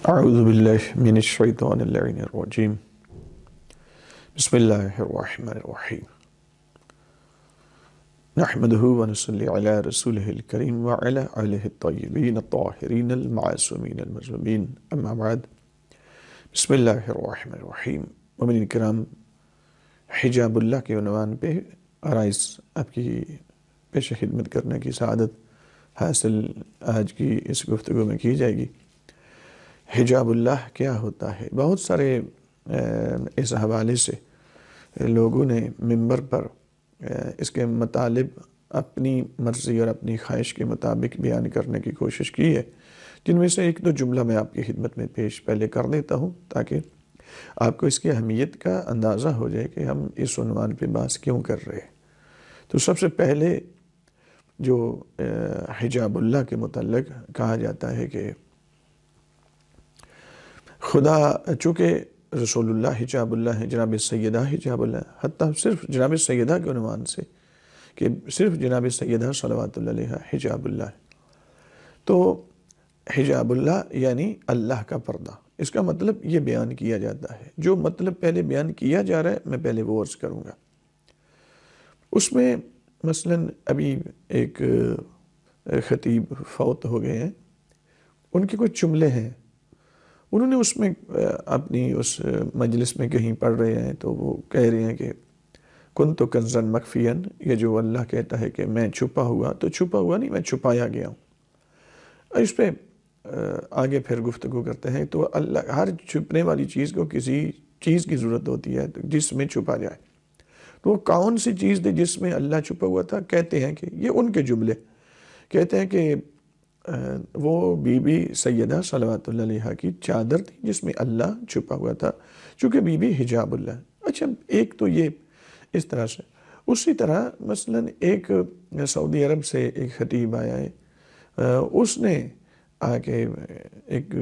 أعوذ بالله من الشيطان اللعين الرجيم بسم الله الرحمن الرحيم نحمده ونصلي على رسوله الكريم وعلى آله الطيبين الطاهرين المعصومين المظلومين أما بعد بسم الله الرحمن الرحيم مومنین الکرام، حجاب اللہ کے عنوان پہ آرائز آپ کی پیش خدمت کرنے کی سعادت حاصل آج کی اس گفتگو میں کی جائے گی۔ حجاب اللہ کیا ہوتا ہے؟ بہت سارے اس حوالے سے لوگوں نے منبر پر اس کے مطالب اپنی مرضی اور اپنی خواہش کے مطابق بیان کرنے کی کوشش کی ہے، جن میں سے ایک دو جملہ میں آپ کی خدمت میں پیش پہلے کر دیتا ہوں تاکہ آپ کو اس کی اہمیت کا اندازہ ہو جائے کہ ہم اس عنوان پہ بات کیوں کر رہے ہیں۔ تو سب سے پہلے جو حجاب اللہ کے متعلق کہا جاتا ہے کہ خدا چونکہ رسول اللہ حجاب اللہ ہے، جناب سیدہ حجاب اللہ ہے، حتیٰ صرف جناب سیدہ کے عنوان سے کہ صرف جناب سیدہ صلوات اللہ علیہ حجاب اللہ ہے، تو حجاب اللہ یعنی اللہ کا پردہ۔ اس کا مطلب یہ بیان کیا جاتا ہے، جو مطلب پہلے بیان کیا جا رہا ہے میں پہلے وہ عرض کروں گا۔ اس میں مثلاً ابھی ایک خطیب فوت ہو گئے ہیں، ان کے کچھ جملے ہیں، انہوں نے اس میں اپنی اس مجلس میں کہیں پڑھ رہے ہیں تو وہ کہہ رہے ہیں کہ کنت کنزن مخفین، یہ جو اللہ کہتا ہے کہ میں چھپا ہوا، تو چھپا ہوا نہیں، میں چھپایا گیا ہوں۔ اس پہ آگے پھر گفتگو کرتے ہیں تو اللہ ہر چھپنے والی چیز کو کسی چیز کی ضرورت ہوتی ہے جس میں چھپا جائے، تو وہ کون سی چیز تھی جس میں اللہ چھپا ہوا تھا؟ کہتے ہیں کہ یہ ان کے جملے کہتے ہیں کہ وہ بی بی سیدہ صلوات اللہ علیہ کی چادر تھی جس میں اللہ چھپا ہوا تھا، چونکہ بی بی حجاب اللہ ہے۔ اچھا، ایک تو یہ اس طرح سے، اسی طرح مثلاً ایک سعودی عرب سے ایک خطیب آیا ہے، اس نے آ کے ایک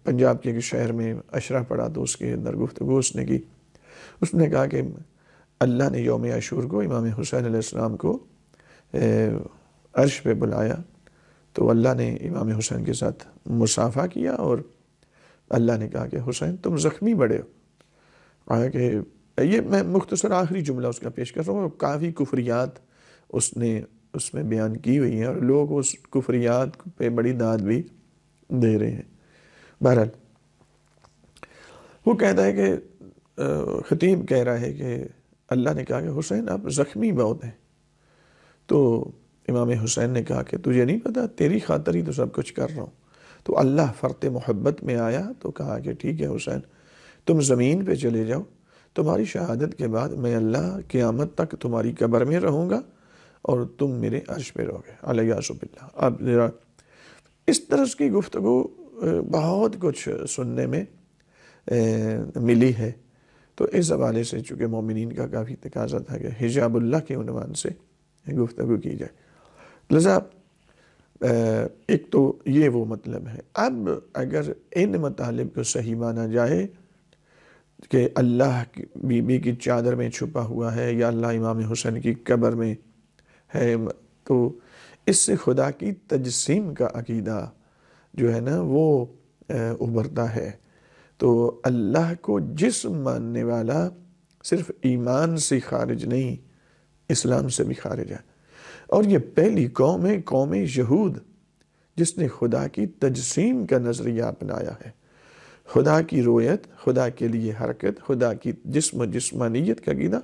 پنجاب کے ایک شہر میں عشرہ پڑھا تو اس کے اندر گفتگو اس نے کی۔ اس نے کہا کہ اللہ نے یوم عاشور کو امام حسین علیہ السلام کو عرش پہ بلایا، تو اللہ نے امام حسین کے ساتھ مصافحہ کیا اور اللہ نے کہا کہ حسین تم زخمی بڑے ہو۔ کہا کہ یہ میں مختصر آخری جملہ اس کا پیش کر رہا ہوں، کافی کفریات اس نے اس میں بیان کی ہوئی ہیں اور لوگ اس کفریات پہ بڑی داد بھی دے رہے ہیں۔ بہرحال وہ کہتا ہے کہ خطیب کہہ رہا ہے کہ اللہ نے کہا کہ حسین آپ زخمی بہت ہیں، تو امام حسین نے کہا کہ تجھے نہیں پتا، تیری خاطر ہی تو سب کچھ کر رہا ہوں۔ تو اللہ فرط محبت میں آیا تو کہا کہ ٹھیک ہے حسین، تم زمین پہ چلے جاؤ، تمہاری شہادت کے بعد میں اللہ قیامت تک تمہاری قبر میں رہوں گا اور تم میرے عرش پہ رہو گے، علیہ باللہ۔ اب ذرا اس طرح کی گفتگو بہت کچھ سننے میں ملی ہے، تو اس حوالے سے چونکہ مومنین کا کافی تقاضا تھا کہ حجاب اللہ کے عنوان سے گفتگو کی جائے، لذا ایک تو یہ وہ مطلب ہے۔ اب اگر ان مطالب کو صحیح مانا جائے کہ اللہ بی بی کی چادر میں چھپا ہوا ہے یا اللہ امام حسین کی قبر میں ہے، تو اس سے خدا کی تجسیم کا عقیدہ جو ہے نا وہ ابھرتا ہے۔ تو اللہ کو جسم ماننے والا صرف ایمان سے خارج نہیں، اسلام سے بھی خارج ہے، اور یہ پہلی قوم ہے، قوم یہود، جس نے خدا کی تجسیم کا نظریہ اپنایا ہے، خدا کی رویت، خدا کے لیے حرکت، خدا کی جسم و جسمانیت کا عقیدہ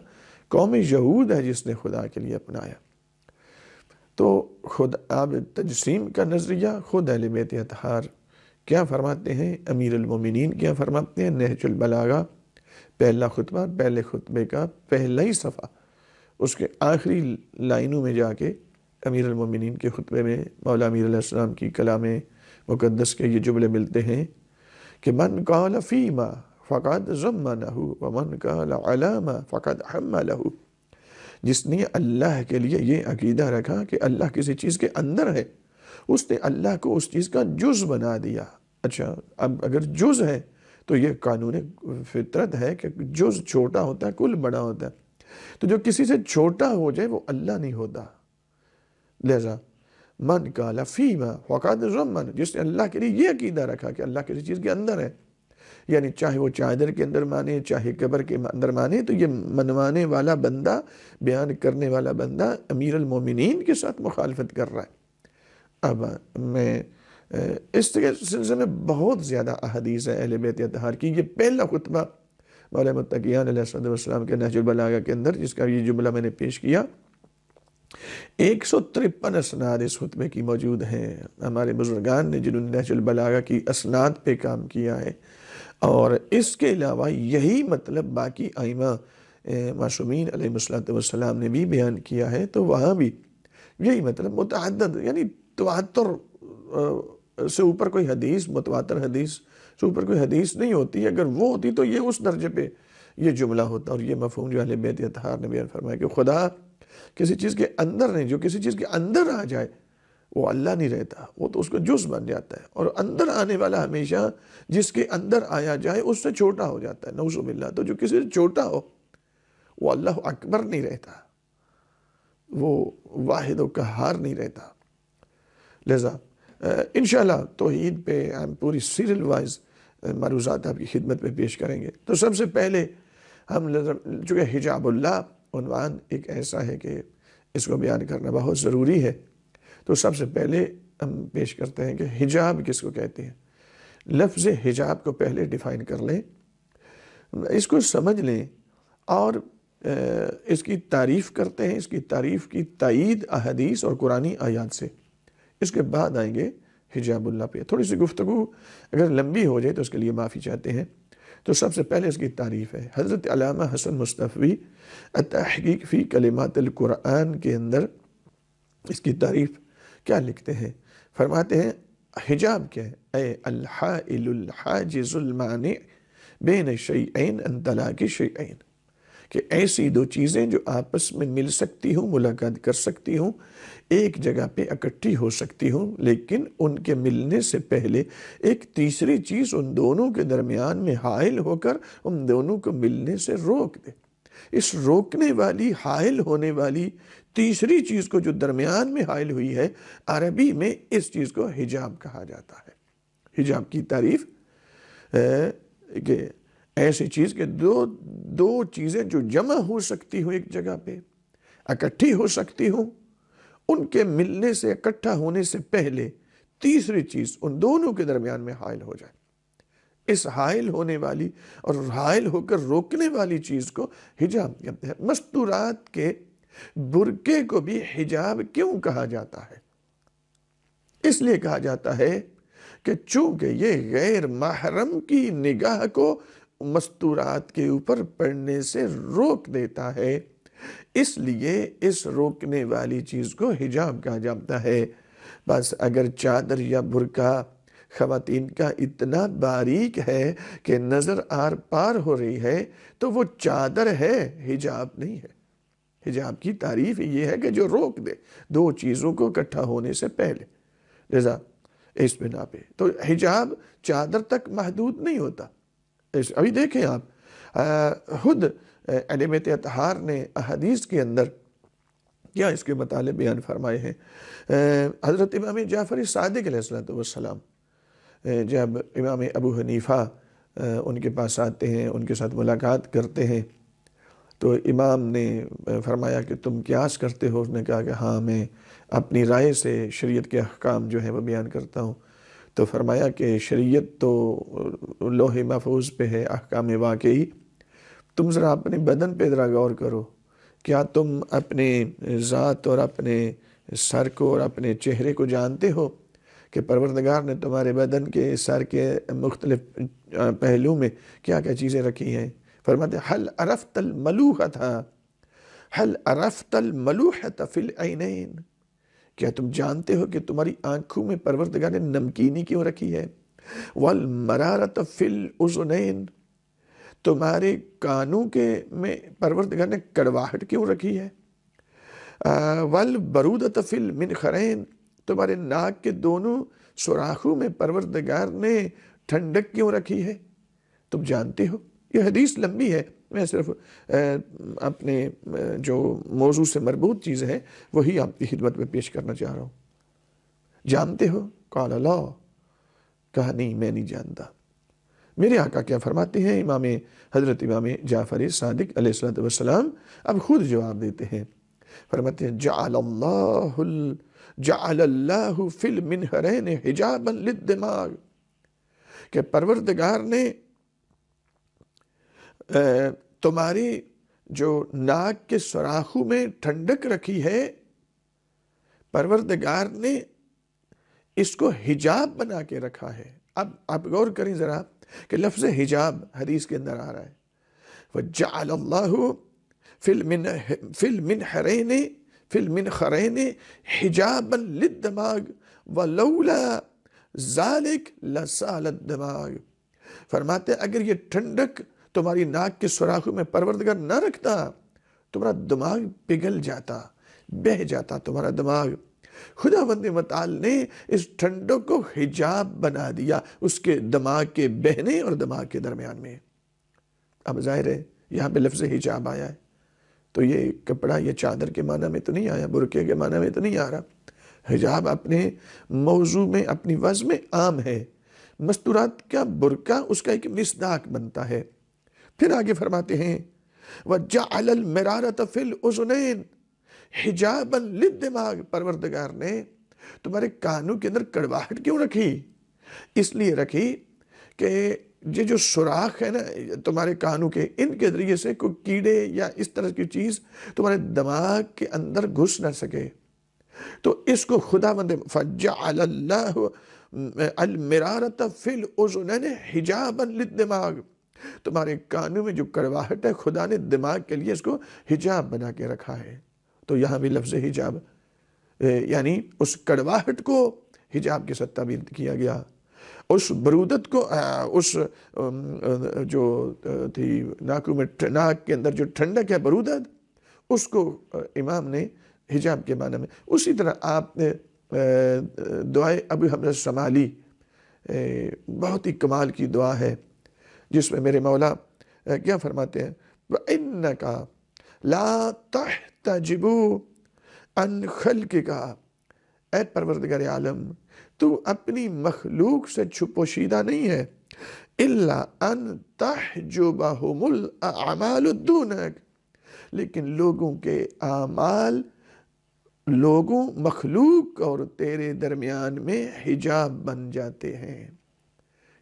قوم یہود ہے جس نے خدا کے لیے اپنایا۔ تو اب تجسیم کا نظریہ خود اہل بیت اطہار کیا فرماتے ہیں، امیر المومنین کیا فرماتے ہیں، نہج البلاغہ پہلا خطبہ، پہلے خطبے کا پہلا ہی صفحہ، اس کے آخری لائنوں میں جا کے امیر المومنین کے خطبے میں مولا امیر علیہ السلام کی کلام مقدس کے یہ جملے ملتے ہیں کہ من قال فیما فقد ضمنہ ومن قال علاما فقد حملہ۔ جس نے اللہ کے لیے یہ عقیدہ رکھا کہ اللہ کسی چیز کے اندر ہے، اس نے اللہ کو اس چیز کا جز بنا دیا۔ اچھا، اب اگر جز ہے تو یہ قانون فطرت ہے کہ جز چھوٹا ہوتا ہے، کل بڑا ہوتا ہے، تو جو کسی سے چھوٹا ہو جائے وہ اللہ نہیں ہوتا۔ لہذا من قال فیما فقد ضمن، جس نے اللہ کے لیے یہ عقیدہ رکھا کہ اللہ کسی چیز کے اندر ہے، یعنی چاہے وہ چادر کے اندر مانے چاہے قبر کے اندر مانے، تو یہ منوانے والا بندہ، بیان کرنے والا بندہ امیر المومنین کے ساتھ مخالفت کر رہا ہے۔ اب میں اس سلسلے میں بہت زیادہ احادیث ہے اہل بیت اطہار کی۔ یہ پہلا خطبہ مولا متقیان علیہ السلام کے نہج البلاغہ کے اندر، جس کا یہ جملہ میں نے پیش کیا، 153 اسناد اس خطبے کی موجود ہیں۔ ہمارے بزرگان نے جنہوں نے نہج البلاغہ کی اسناد پہ کام کیا ہے، اور اس کے علاوہ یہی مطلب باقی ائمہ معصومین علیہ السلام نے بھی بیان کیا ہے، تو وہاں بھی یہی مطلب متعدد، یعنی تواتر سے اوپر کوئی حدیث، متواتر حدیث سے اوپر کوئی حدیث نہیں ہوتی۔ اگر وہ ہوتی تو یہ اس درجے پہ یہ جملہ ہوتا، اور یہ مفہوم جو اہل بیت اطہار نے بیان فرمایا کہ خدا کسی چیز کے اندر نہیں، جو کسی چیز کے اندر آ جائے وہ اللہ نہیں رہتا، وہ تو اس کا جز بن جاتا ہے، اور اندر آنے والا ہمیشہ جس کے اندر آیا جائے اس سے چھوٹا ہو جاتا ہے، نعوذ باللہ۔ تو جو کسی سے چھوٹا ہو وہ اللہ اکبر نہیں رہتا، وہ واحد و قہار نہیں رہتا۔ لہذا انشاءاللہ توحید پہ ہم پوری سیریل وائز معروضات آپ کی خدمت پہ پیش کریں گے۔ تو سب سے پہلے ہم چونکہ حجاب اللہ عنوان ایک ایسا ہے کہ اس کو بیان کرنا بہت ضروری ہے، تو سب سے پہلے ہم پیش کرتے ہیں کہ حجاب کس کو کہتے ہیں۔ لفظ حجاب کو پہلے ڈیفائن کر لیں، اس کو سمجھ لیں، اور اس کی تعریف کرتے ہیں۔ اس کی تعریف کی تائید احادیث اور قرآنی آیات سے، اس کے بعد آئیں گے حجاب اللہ پہ۔ تھوڑی سی گفتگو اگر لمبی ہو جائے تو اس کے لیے معافی چاہتے ہیں۔ تو سب سے پہلے اس کی تعریف ہے۔ حضرت علامہ حسن مصطفی التحقیق فی کلمات القرآن کے اندر اس کی تعریف کیا لکھتے ہیں؟ فرماتے ہیں حجاب کیا ہے؟ اے الحائل الحاجز المانع بین الشیئین ان طلاق شیئین، کہ ایسی دو چیزیں جو آپس میں مل سکتی ہوں، ملاقات کر سکتی ہوں، ایک جگہ پہ اکٹھی ہو سکتی ہوں، لیکن ان کے ملنے سے پہلے ایک تیسری چیز ان دونوں کے درمیان میں حائل ہو کر ان دونوں کو ملنے سے روک دے۔ اس روکنے والی، حائل ہونے والی تیسری چیز کو جو درمیان میں حائل ہوئی ہے، عربی میں اس چیز کو حجاب کہا جاتا ہے۔ حجاب کی تعریف کہ ایسی چیز کہ دو چیزیں جو جمع ہو سکتی ہوں، ایک جگہ پہ اکٹھی ہو سکتی ہوں، ان کے ملنے سے، اکٹھا ہونے سے پہلے تیسری چیز ان دونوں کے درمیان میں حائل ہو جائے۔ اس حائل ہونے والی اور حائل ہو کر روکنے والی چیز کو حجاب کہتے ہیں۔ مستورات کے برقعے کو بھی حجاب کیوں کہا جاتا ہے؟ اس لیے کہا جاتا ہے کہ چونکہ یہ غیر محرم کی نگاہ کو مستورات کے اوپر پڑنے سے روک دیتا ہے، اس لیے اس روکنے والی چیز کو حجاب کہا جاتا ہے۔ بس اگر چادر یا برقع خواتین کا اتنا باریک ہے کہ نظر آر پار ہو رہی ہے تو وہ چادر ہے، حجاب نہیں ہے۔ حجاب کی تعریف یہ ہے کہ جو روک دے دو چیزوں کو اکٹھا ہونے سے پہلے۔ لذا اس بنا پہ تو حجاب چادر تک محدود نہیں ہوتا۔ ابھی دیکھیں آپ، خود اہل بیت اطہار نے احادیث کے اندر کیا اس کے متعلق بیان فرمائے ہیں۔ حضرت امام جعفر صادق علیہ السلام جب امام ابو حنیفہ ان کے پاس آتے ہیں، ان کے ساتھ ملاقات کرتے ہیں، تو امام نے فرمایا کہ تم قیاس کرتے ہو؟ اس نے کہا کہ ہاں، میں اپنی رائے سے شریعت کے احکام جو ہے وہ بیان کرتا ہوں۔ تو فرمایا کہ شریعت تو لوح محفوظ پہ ہے، احکام واقعی، تم ذرا اپنے بدن پہ ذرا غور کرو، کیا تم اپنے ذات اور اپنے سر کو اور اپنے چہرے کو جانتے ہو کہ پروردگار نے تمہارے بدن کے، سر کے مختلف پہلو میں کیا کیا چیزیں رکھی ہیں؟ فرماتے حل عرفت الملوحۃ، حل عرفت الملوحۃ فی العینین، کیا تم جانتے ہو کہ تمہاری آنکھوں میں پروردگار نے نمکینی کیوں رکھی ہے؟ والمرارۃ فی الاذنین، تمہارے کانوں کے میں پروردگار نے کڑواہٹ کیوں رکھی ہے؟ والبرودۃ فی المنخرین، تمہارے ناک کے دونوں سوراخوں میں پروردگار نے ٹھنڈک کیوں رکھی ہے؟ تم جانتے ہو؟ یہ حدیث لمبی ہے، میں صرف اپنے جو موضوع سے مربوط چیز ہے وہی آپ کی خدمت میں پیش کرنا چاہ رہا ہوں۔ جانتے ہو؟ قال لا، کہا نہیں میں نہیں جانتا۔ میرے آقا کیا فرماتے ہیں؟ حضرت امام جعفر صادق علیہ السلام اب خود جواب دیتے ہیں، فرماتے ہیں جعل اللہ فی المنہرین حجابا للدماغ، کہ پروردگار نے تمہاری جو ناک کے سوراخوں میں ٹھنڈک رکھی ہے، پروردگار نے اس کو حجاب بنا کے رکھا ہے۔ اب آپ غور کریں ذرا کہ لفظ حجاب حدیث کے اندر آ رہا ہے، وَجَعَلَ اللَّهُ فِي الْمِنْخَرَيْنِ حِجَابًا لِلدَّمَاغِ وَلَوْلَا ذَلِكَ لَسَالَ الدَّمَاغِ، فرماتے ہیں اگر یہ ٹھنڈک تمہاری ناک کے سوراخوں میں پروردگار نہ رکھتا، تمہارا دماغ پگھل جاتا، بہہ جاتا تمہارا دماغ۔ خداوند متعال نے اس ٹھنڈک کو حجاب بنا دیا اس کے دماغ کے بہنے اور دماغ کے درمیان میں۔ اب ظاہر ہے یہاں پہ لفظ حجاب آیا ہے تو یہ کپڑا، یہ چادر کے معنی میں تو نہیں آیا، برقعے کے معنی میں تو نہیں آ رہا۔ حجاب اپنے موضوع میں، اپنی وضع میں عام ہے۔ مستورات کا برقع اس کا ایک مصداق بنتا ہے۔ پھر آگے فرماتے ہیں وَجَعَلَ الْمِرَارَةَ فِي الْأُذُنَيْنِ حجاباً للدماغ، پروردگار نے تمہارے کانوں کے اندر کڑواہٹ کیوں رکھی؟ اس لیے رکھی کہ یہ جو سوراخ ہے نا تمہارے کانوں کے، ان کے ذریعے سے کوئی کیڑے یا اس طرح کی چیز تمہارے دماغ کے اندر گھس نہ سکے۔ تو اس کو خداوند فَجَعَلَ اللَّهُ الْمِرَارَةَ فِي الْأُذُنَيْنِ حِجَابًا لِلدِّمَاغِ، تمہارے کانوں میں جو کڑواہٹ ہے خدا نے دماغ کے لیے اس کو حجاب بنا کے رکھا ہے۔ تو یہاں بھی لفظ حجاب یعنی اس کڑواہٹ کو حجاب کے ساتھ تعبیر کیا گیا، اس برودت کو، اس جو تھی ناک کے اندر جو ٹھنڈک ہے برودت، اس کو امام نے حجاب کے معنی میں۔ اسی طرح آپ دعائے ابو حمزہ شمالی بہت ہی کمال کی دعا ہے، جس میں میرے مولا کیا فرماتے ہیں وَإِنَّكَ لَا تَحْتَجِبُ عَنْ خَلْقِكَ، اے پروردگار عالم تو اپنی مخلوق سے چھپوشیدہ نہیں ہے، إِلَّا أَن تَحْجُبَهُمُ الْأَعْمَالُ دُونَكَ، لیکن لوگوں کے اعمال، لوگوں مخلوق اور تیرے درمیان میں حجاب بن جاتے ہیں۔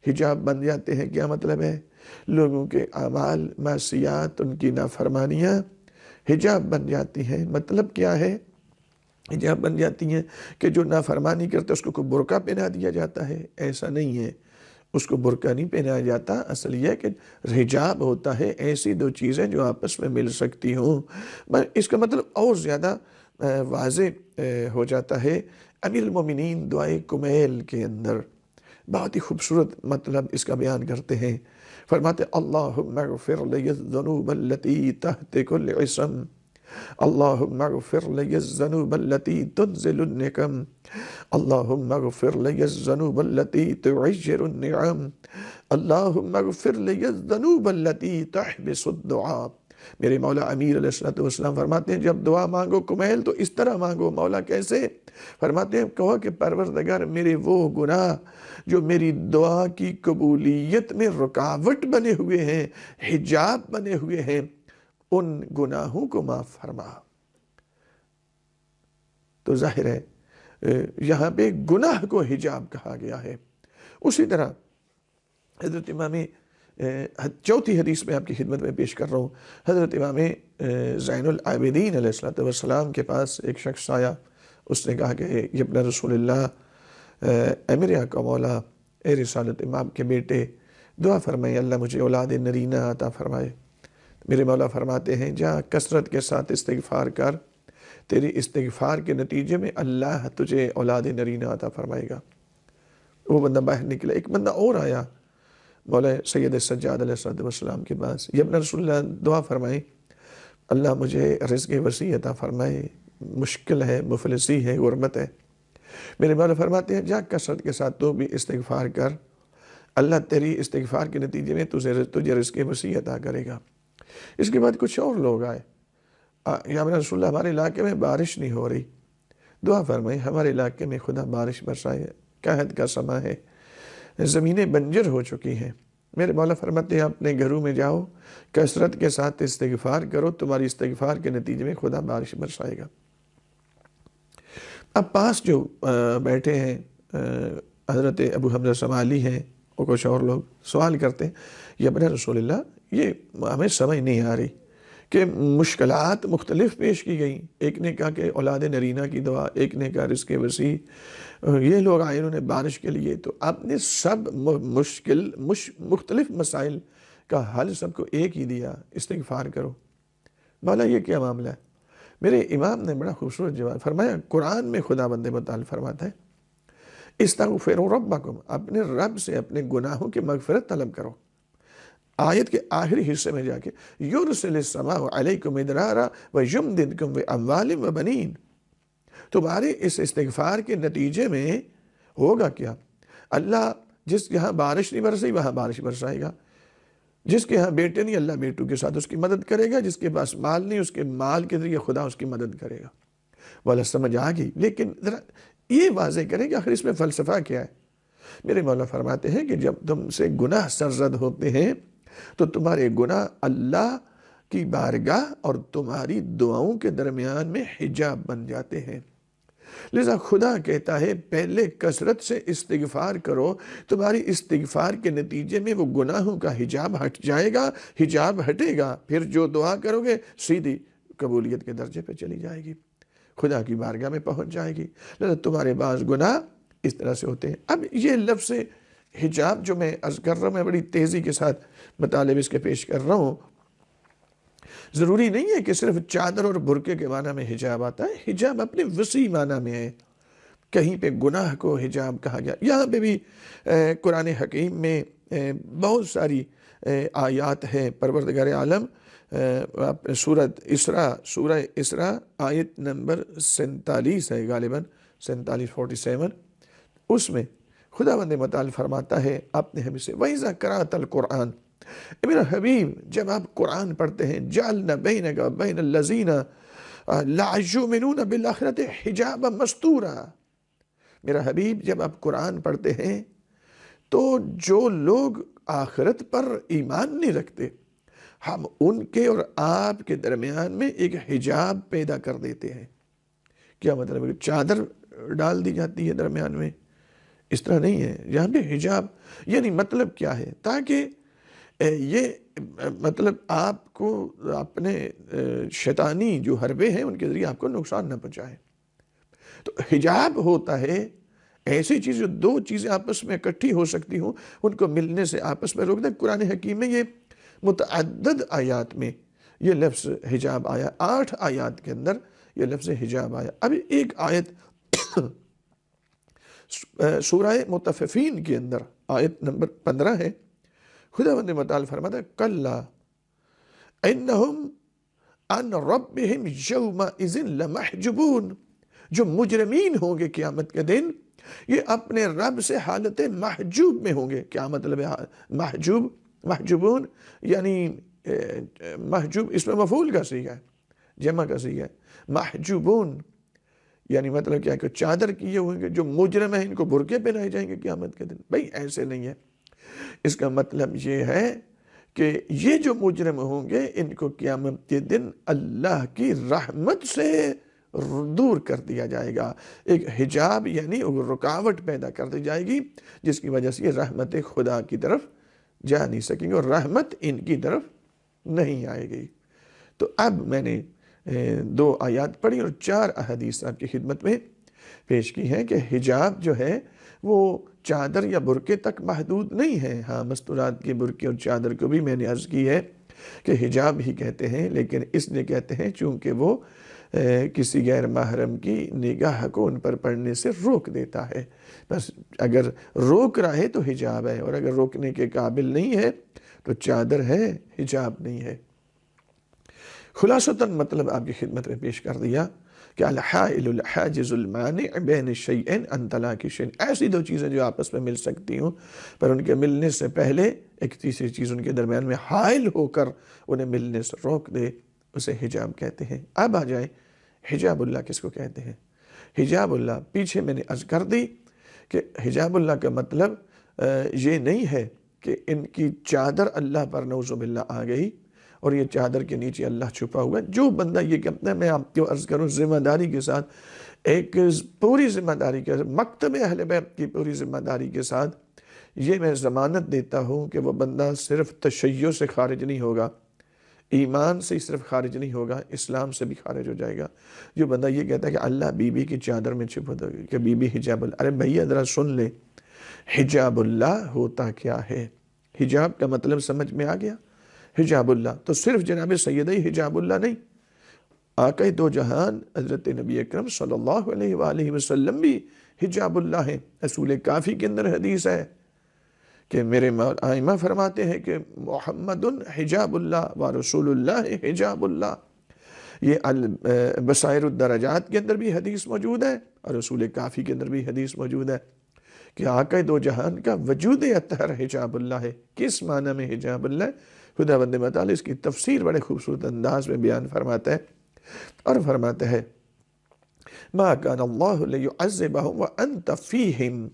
حجاب بن جاتے ہیں کیا مطلب ہے؟ لوگوں کے اعمال، معصیات، ان کی نافرمانیاں حجاب بن جاتی ہیں۔ مطلب کیا ہے؟ حجاب بن جاتی ہیں کہ جو نافرمانی کرتے اس کو کوئی برقع پہنا دیا جاتا ہے، ایسا نہیں ہے، اس کو برقع نہیں پہنایا جاتا۔ اصل یہ ہے کہ حجاب ہوتا ہے ایسی دو چیزیں جو آپس میں مل سکتی ہوں۔ اس کا مطلب اور زیادہ واضح ہو جاتا ہے۔ امیر المومنین دعائے کمیل کے اندر بہت ہی خوبصورت مطلب اس کا بیان کرتے ہیں، فرماتے اللہم اغفر لی الذنوب التي تحت كل عصم، اللہم اغفر لی الذنوب التي تنزل النقم، اللہم اغفر لی الذنوب التي تعجر النعم، اللہم اغفر لی الذنوب التي تحبس الدعاء۔ میرے مولا امیر علیہ السلام فرماتے ہیں جب دعا مانگو کمیل تو اس طرح مانگو۔ مولا کیسے؟ فرماتے ہیں کہو کہ پروردگار میرے وہ گناہ جو میری دعا کی قبولیت میں رکاوٹ بنے ہوئے ہیں، حجاب بنے ہوئے ہیں، ان گناہوں کو معاف فرما۔ تو ظاہر ہے یہاں پہ گناہ کو حجاب کہا گیا ہے۔ اسی طرح حضرت امام چوتھی حدیث میں آپ کی خدمت میں پیش کر رہا ہوں، حضرت امام زین العابدین علیہ السلام کے پاس ایک شخص آیا، اس نے کہا کہ یہ ابن رسول اللہ، اے میرے آقا مولا، اے رسالت امام کے بیٹے، دعا فرمائے اللہ مجھے اولاد نرینہ عطا فرمائے۔ میرے مولا فرماتے ہیں جا کثرت کے ساتھ استغفار کر، تیری استغفار کے نتیجے میں اللہ تجھے اولاد نرینہ عطا فرمائے گا۔ وہ بندہ باہر نکلا، ایک بندہ اور آیا مولا سید سجاد علیہ السلام کے پاس، یہ ابن رسول اللہ دعا فرمائے اللہ مجھے رزق وسیع عطا فرمائے، مشکل ہے، مفلسی ہے، غربت ہے۔ میرے مولا فرماتے ہیں جا کثرت کے ساتھ تو بھی استغفار کر، اللہ تیری استغفار کے نتیجے میں تجھے رزق وسیع عطا کرے گا۔ اس کے بعد کچھ اور لوگ آئے، یا ابن رسول اللہ ہمارے علاقے میں بارش نہیں ہو رہی، دعا فرمائیں ہمارے علاقے میں خدا بارش برسائے، قحط کا سماں ہے، زمینیں بنجر ہو چکی ہیں۔ میرے مولا فرماتے ہیں اپنے گھروں میں جاؤ، کثرت کے ساتھ استغفار کرو، تمہاری استغفار کے نتیجے میں خدا بارش برسائے گا۔ اب پاس جو بیٹھے ہیں حضرت ابو حمزہ سمالی ہیں اور کچھ اور لوگ سوال کرتے ہیں، یا ابن رسول اللہ یہ ہمیں سمجھ نہیں آ رہی کہ مشکلات مختلف پیش کی گئیں، ایک نے کہا کہ اولاد نرینہ کی دعا، ایک نے کہا رزق وسیع، یہ لوگ آئے انہوں نے بارش کے لیے، تو آپ نے سب مختلف مسائل کا حل سب کو ایک ہی دیا، استغفار کرو۔ مولا یہ کیا معاملہ ہے؟ میرے امام نے بڑا خوبصورت جواب فرمایا، قرآن میں خدا بند متعال فرماتا ہے استغفروا ربکم، اپنے رب سے اپنے گناہوں کی مغفرت طلب کرو۔ آیت کے آخری حصے میں جا کے یرسل السماء علیکم مدرارا ویمددکم باموال وبنین، تمہارے اس استغفار کے نتیجے میں ہوگا کیا؟ اللہ جس کے ہاں بارش نہیں برسی وہاں بارش برسائے گا، جس کے ہاں بیٹے نہیں اللہ بیٹوں کے ساتھ اس کی مدد کرے گا، جس کے پاس مال نہیں اس کے مال کے ذریعے خدا اس کی مدد کرے گا۔ والا سمجھ آ گئی، لیکن ذرا یہ واضح کریں کہ آخر اس میں فلسفہ کیا ہے؟ میرے مولا فرماتے ہیں کہ جب تم سے گناہ سرزد ہوتے ہیں تو تمہارے گناہ اللہ کی بارگاہ اور تمہاری دعاؤں کے درمیان میں حجاب بن جاتے ہیں، لذا خدا کہتا ہے پہلے کثرت سے استغفار کرو، تمہاری استغفار کے نتیجے میں وہ گناہوں کا حجاب ہٹ جائے گا، حجاب ہٹے گا، پھر جو دعا کرو گے سیدھی قبولیت کے درجے پہ چلی جائے گی، خدا کی بارگاہ میں پہنچ جائے گی۔ لذا تمہارے بعض گناہ اس طرح سے ہوتے ہیں۔ اب یہ لفظ حجاب جو میں عرض کر رہا ہوں، میں بڑی تیزی کے ساتھ مطالب اس کے پیش کر رہا ہوں، ضروری نہیں ہے کہ صرف چادر اور برقعے کے معنی میں حجاب آتا ہے، حجاب اپنے وسیع معنی میں ہے۔ کہیں پہ گناہ کو حجاب کہا گیا، یہاں پہ بھی قرآن حکیم میں بہت ساری آیات ہیں۔ پروردگار عالم سورہ اسراء آیت نمبر 47 ہے غالباً 47 اس میں خداوند متعال فرماتا ہے اپنے حبیب سے وَإِذَا قَرَأْتَ الْقُرْآنَ، میرا حبیب جب آپ قرآن پڑھتے ہیں جَعَلْنَا بَيْنَكَ وَبَيْنَ الَّذِينَ لَا يُؤْمِنُونَ بِالْآخِرَةِ حِجَابًا مَسْتُورًا، میرا حبیب جب آپ قرآن پڑھتے ہیں تو جو لوگ آخرت پر ایمان نہیں رکھتے ہم ان کے اور آپ کے درمیان میں ایک حجاب پیدا کر دیتے ہیں۔ کیا مطلب ہے؟ چادر ڈال دی جاتی ہے درمیان میں، اس طرح نہیں ہے، یہاں پہ حجاب یعنی مطلب کیا ہے؟ تاکہ یہ مطلب آپ کو اپنے شیطانی جو حربے ہیں ان کے ذریعے آپ کو نقصان نہ پہنچائے۔ تو حجاب ہوتا ہے ایسی چیز جو دو چیزیں آپس میں اکٹھی ہو سکتی ہوں ان کو ملنے سے آپس میں روک دے۔ قرآن حکیم میں یہ متعدد آیات میں یہ لفظ حجاب آیا، 8 آیات کے اندر یہ لفظ حجاب آیا۔ اب ایک آیت سورہ مطففین کے اندر آیت نمبر 15 ہے، خداوند متعال فرماتا ہے کَلَّا إِنَّهُمْ عَنْ رَبِّهِمْ يَوْمَئِذٍ لَمَحْجُبُونَ، جو مجرمین ہوں گے قیامت کے دن یہ اپنے رب سے حالت محجوب میں ہوں گے۔ کیا مطلب ہے محجوب؟ محجوبون یعنی محجوب اس میں مفعول کا صیغہ ہے، جمع کا صیغہ ہے، محجوبون یعنی مطلب کیا ہے کہ چادر کیے ہوئے گے، جو مجرم ہیں ان کو برقعے پہنائے جائیں گے قیامت کے دن۔ بھئی ایسے نہیں ہے، اس کا مطلب یہ ہے کہ یہ جو مجرم ہوں گے ان کو قیامت کے دن اللہ کی رحمت سے دور کر دیا جائے گا، ایک حجاب یعنی رکاوٹ پیدا کر دی جائے گی جس کی وجہ سے یہ رحمت خدا کی طرف جا نہیں سکیں گے اور رحمت ان کی طرف نہیں آئے گی۔ تو اب میں نے 2 آیات پڑھی اور 4 احادیث آپ کی خدمت میں پیش کی ہیں کہ حجاب جو ہے وہ چادر یا برقعے تک محدود نہیں ہے۔ ہاں مستورات کے برقعے اور چادر کو بھی میں نے عرض کی ہے کہ حجاب ہی کہتے ہیں، لیکن اس لیے کہتے ہیں چونکہ وہ کسی غیر محرم کی نگاہ کو ان پر پڑنے سے روک دیتا ہے۔ بس اگر روک رہا ہے تو حجاب ہے، اور اگر روکنے کے قابل نہیں ہے تو چادر ہے، حجاب نہیں ہے۔ خلاصتاً مطلب آپ کی خدمت میں پیش کر دیا کہ الحائل الحاجز المانع بین الشیئین عن طلاق شیئین، ایسی 2 چیزیں جو آپس میں مل سکتی ہوں پر ان کے ملنے سے پہلے ایک تیسری چیز ان کے درمیان میں حائل ہو کر انہیں ملنے سے روک دے، اسے حجاب کہتے ہیں۔ اب آ جائیں حجاب اللہ کس کو کہتے ہیں؟ حجاب اللہ پیچھے میں نے عرض کر دی کہ حجاب اللہ کا مطلب یہ نہیں ہے کہ ان کی چادر اللہ پر نعوذ باللہ آ گئی اور یہ چادر کے نیچے اللہ چھپا ہوا ہے۔ جو بندہ یہ کہتا ہے، میں آپ کو عرض کروں ذمہ داری کے ساتھ، ایک پوری ذمہ داری کے ساتھ، مکتب اہل بیت کی پوری ذمہ داری کے ساتھ یہ میں ضمانت دیتا ہوں کہ وہ بندہ صرف تشیع سے خارج نہیں ہوگا، ایمان سے ہی صرف خارج نہیں ہوگا، اسلام سے بھی خارج ہو جائے گا۔ جو بندہ یہ کہتا ہے کہ اللہ بی بی کی چادر میں چھپا دے کہ بی بی حجاب اللہ، ارے بھیا ذرا سن لے، حجاب اللہ ہوتا کیا ہے؟ حجاب کا مطلب سمجھ میں آ گیا؟ حجاب اللہ تو صرف جناب سیدہ حجاب اللہ نہیں، آقا دو جہان حضرت نبی اکرم صلی اللہ علیہ وآلہ وسلم بھی حجاب اللہ ہیں۔ رسول کافی کے اندر حدیث ہے کہ میرے آئمہ فرماتے ہیں کہ محمد حجاب اللہ و رسول اللہ حجاب اللہ۔ یہ بصائر الدرجات کے اندر بھی حدیث موجود ہے اور رسول کافی کے اندر بھی حدیث موجود ہے کہ آقا دو جہان کا وجود اطہر حجاب اللہ ہے۔ کس معنی میں حجاب اللہ ہے؟ خداوند متعال اس کی تفسیر بڑے خوبصورت انداز میں بیان فرماتا ہے اور فرماتا ہے ما کان اللہ لیعذبہم وانت فیہم،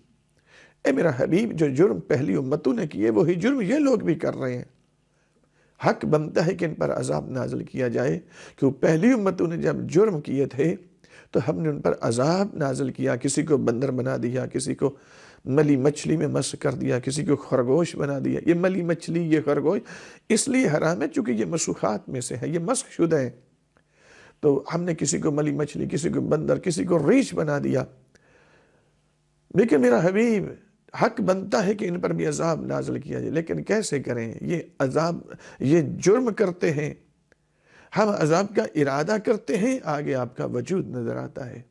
اے میرا حبیب جو جرم پہلی امتوں نے کیے وہی جرم یہ لوگ بھی کر رہے ہیں، حق بنتا ہے کہ ان پر عذاب نازل کیا جائے، کہ پہلی امتوں نے جب جرم کیے تھے تو ہم نے ان پر عذاب نازل کیا، کسی کو بندر بنا دیا، کسی کو ملی مچھلی میں مسخ کر دیا، کسی کو خرگوش بنا دیا۔ یہ ملی مچھلی، یہ خرگوش اس لیے حرام ہے چونکہ یہ مسوخات میں سے ہے، یہ مسخ شدہ ہے، تو ہم نے کسی کو ملی مچھلی، کسی کو بندر، کسی کو ریچھ بنا دیا۔ لیکن میرا حبیب حق بنتا ہے کہ ان پر بھی عذاب نازل کیا جائے، لیکن کیسے کریں؟ یہ عذاب، یہ جرم کرتے ہیں، ہم عذاب کا ارادہ کرتے ہیں، آگے آپ کا وجود نظر آتا ہے،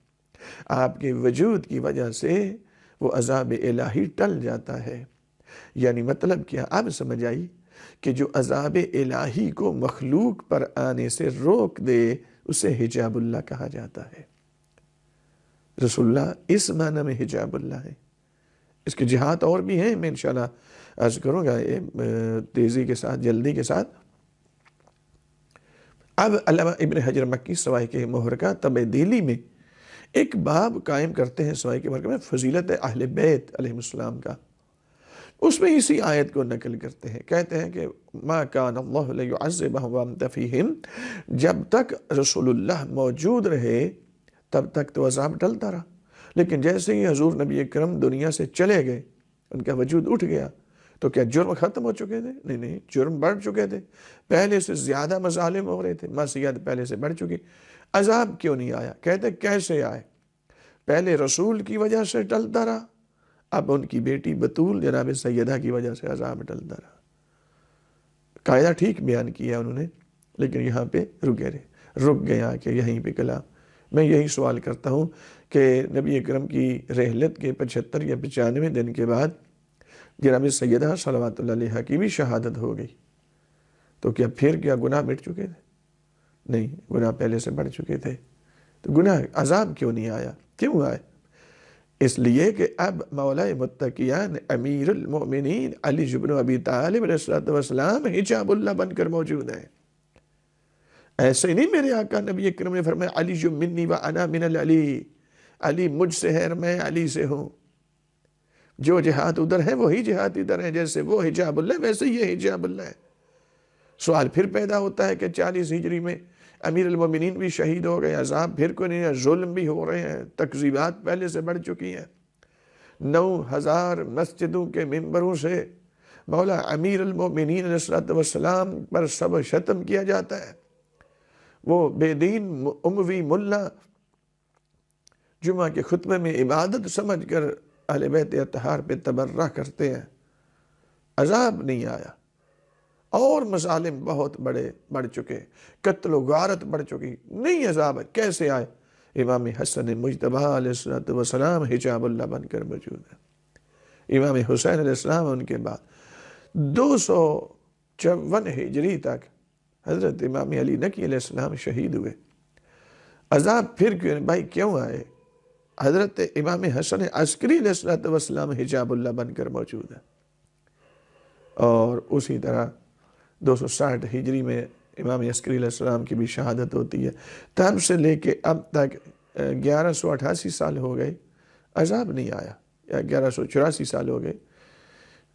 آپ کے وجود کی وجہ سے وہ عذاب الہی ٹل جاتا ہے۔ یعنی مطلب کیا آپ سمجھ آئی کہ جو عذاب الہی کو مخلوق پر آنے سے روک دے اسے حجاب اللہ کہا جاتا ہے۔ رسول اللہ اس معنی میں حجاب اللہ ہے۔ اس کے جہات اور بھی ہیں، میں انشاءاللہ عرض کروں گا تیزی کے ساتھ، جلدی کے ساتھ۔ اب علامہ ابن حجر مکی سوائے مہرقہ تبدیلی میں ایک باب قائم کرتے ہیں سوائے مہرقہ میں فضیلت اہل بیت علیہ السلام کا، اس میں اسی آیت کو نقل کرتے ہیں، کہتے ہیں کہ ما کان اللہ لیعذبہم وانت فیہم، جب تک رسول اللہ موجود رہے تب تک تو عذاب ٹلتا رہا، لیکن جیسے ہی حضور نبی اکرم دنیا سے چلے گئے، ان کا وجود اٹھ گیا، تو کیا جرم ختم ہو چکے تھے؟ نہیں، جرم بڑھ چکے تھے، پہلے سے زیادہ مظالم ہو رہے تھے، معصیت پہلے سے بڑھ چکی۔ عذاب کیوں نہیں آیا؟ کہتے کیسے آئے؟ پہلے رسول کی وجہ سے ٹلتا رہا، اب ان کی بیٹی بطول جناب سیدہ کی وجہ سے عذاب ٹلتا رہا۔ قاعدہ ٹھیک بیان کیا انہوں نے، لیکن یہاں پہ رک گیا کہ یہیں پہ کلام۔ میں یہی سوال کرتا ہوں کہ نبی اکرم کی رحلت کے 75 یا 95 دن کے بعد جناب سیدہ صلوات اللہ علیہا کی بھی شہادت ہو گئی، تو کیا پھر کیا گناہ مٹ چکے تھے؟ نہیں، گناہ پہلے سے بڑھ چکے تھے، تو گناہ عذاب کیوں نہیں آیا؟ کیوں آئے؟ اس لیے کہ اب مولا متقیان امیر المؤمنین علی بن ابی طالب علیہ السلام حجاب اللہ بن کر موجود ہیں۔ ایسے نہیں میرے آقا نبی اکرم نے فرمایا علی جو منی و انا من العلی، علی مجھ سے ہے اور میں علی سے ہوں، جو جہاد ادھر ہے وہی جہاد ادھر ہے، جیسے وہ حجاب اللہ ویسے یہ حجاب اللہ ہے۔ سوال پھر پیدا ہوتا ہے کہ 40 ہجری میں امیر المومنین بھی شہید ہو گئے، عذاب پھر کوئی نہیں ہے، ظلم بھی ہو رہے ہیں، تکذیبات پہلے سے بڑھ چکی ہیں، 9000 مسجدوں کے ممبروں سے مولا امیر المومنین علیہ السلام پر سب شتم کیا جاتا ہے۔ وہ بے دین اموی ملا جمعہ کے خطبے میں عبادت سمجھ کر اہل بیت اطہار پہ تبرہ کرتے ہیں، عذاب نہیں آیا، اور مظالم بہت بڑھ چکے، قتل و غارت بڑھ چکی، نہیں عذاب ہے، کیسے آئے؟ امام حسن مجتبیٰ علیہ السلام حجاب اللہ بن کر موجود ہے۔ امام حسین علیہ السلام ان کے بعد 254 ہجری تک حضرت امام علی نقی علیہ السلام شہید ہوئے، عذاب پھر کیوں بھائی کیوں آئے؟ حضرت امام حسن عسکری علیہ السلام حجاب اللہ بن کر موجود ہے، اور اسی طرح 260 ہجری میں امام عسکری علیہ السلام کی بھی شہادت ہوتی ہے۔ تب سے لے کے اب تک 1188 سال ہو گئے عذاب نہیں آیا، یا 1184 سال ہو گئے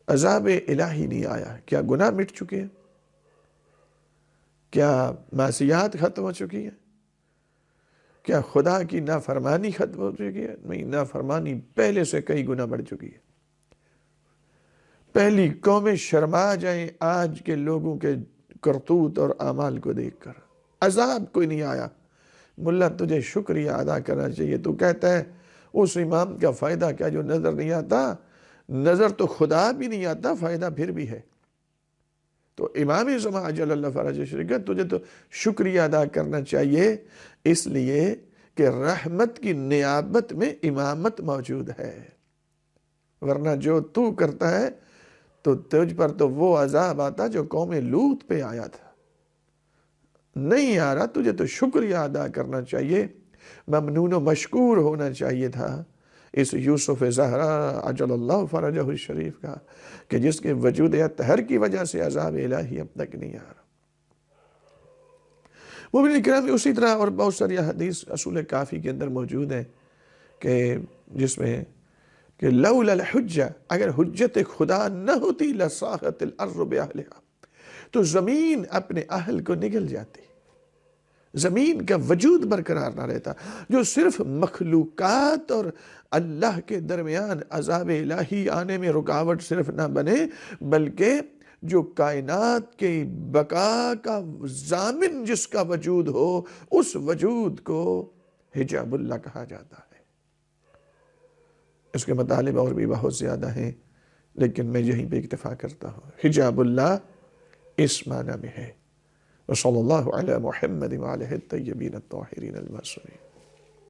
عذاب الہی نہیں آیا، کیا گناہ مٹ چکے ہیں؟ کیا معصیات ختم ہو چکی ہیں؟ کیا خدا کی نافرمانی ختم ہو چکی ہے؟ نہیں، نافرمانی پہلے سے کئی گنا بڑھ چکی ہے۔ پہلی قومیں شرما جائیں آج کے لوگوں کے کرتوت اور اعمال کو دیکھ کر۔ عذاب کوئی نہیں آیا۔ ملا تجھے شکریہ ادا کرنا چاہیے، تو کہتا ہے اس امام کا فائدہ کیا جو نظر نہیں آتا؟ نظر تو خدا بھی نہیں آتا، فائدہ پھر بھی ہے۔ تو امام زمان عجل اللہ فرج شریعت تجھے تو شکریہ ادا کرنا چاہیے، اس لیے کہ رحمت کی نیابت میں امامت موجود ہے، ورنہ جو تو کرتا ہے تو تجھ پر تو وہ عذاب آتا جو قوم لوط پہ آیا تھا۔ نہیں آ رہا، تجھے تو شکریہ ادا کرنا چاہیے، ممنون و مشکور ہونا چاہیے تھا اس یوسف زہرا عجل اللہ فرجہ الشریف کا، کہ جس کے وجود اطہر کی وجہ سے عذاب الہی اب تک نہیں آ رہا۔ مومنین کرام، اسی طرح اور بہت ساری حدیث اصول کافی کے اندر موجود ہیں کہ جس میں کہ لولا الحجہ، اگر حجت خدا نہ ہوتی لصاحت الارض باہلہا، تو زمین اپنے اہل کو نگل جاتی، زمین کا وجود برقرار نہ رہتا۔ جو صرف مخلوقات اور اللہ کے درمیان عذاب الہی آنے میں رکاوٹ صرف نہ بنے، بلکہ جو کائنات کے بقا کا ضامن جس کا وجود ہو، اس وجود کو حجاب اللہ کہا جاتا ہے۔ اس کے مطالب اور بھی بہت زیادہ ہیں، لیکن میں یہیں پہ اکتفا کرتا ہوں۔ حجاب اللہ اس معنی میں ہے۔ وصلی اللہ علی محمد وعلیہ الطیبین الطاہرین المعصومین۔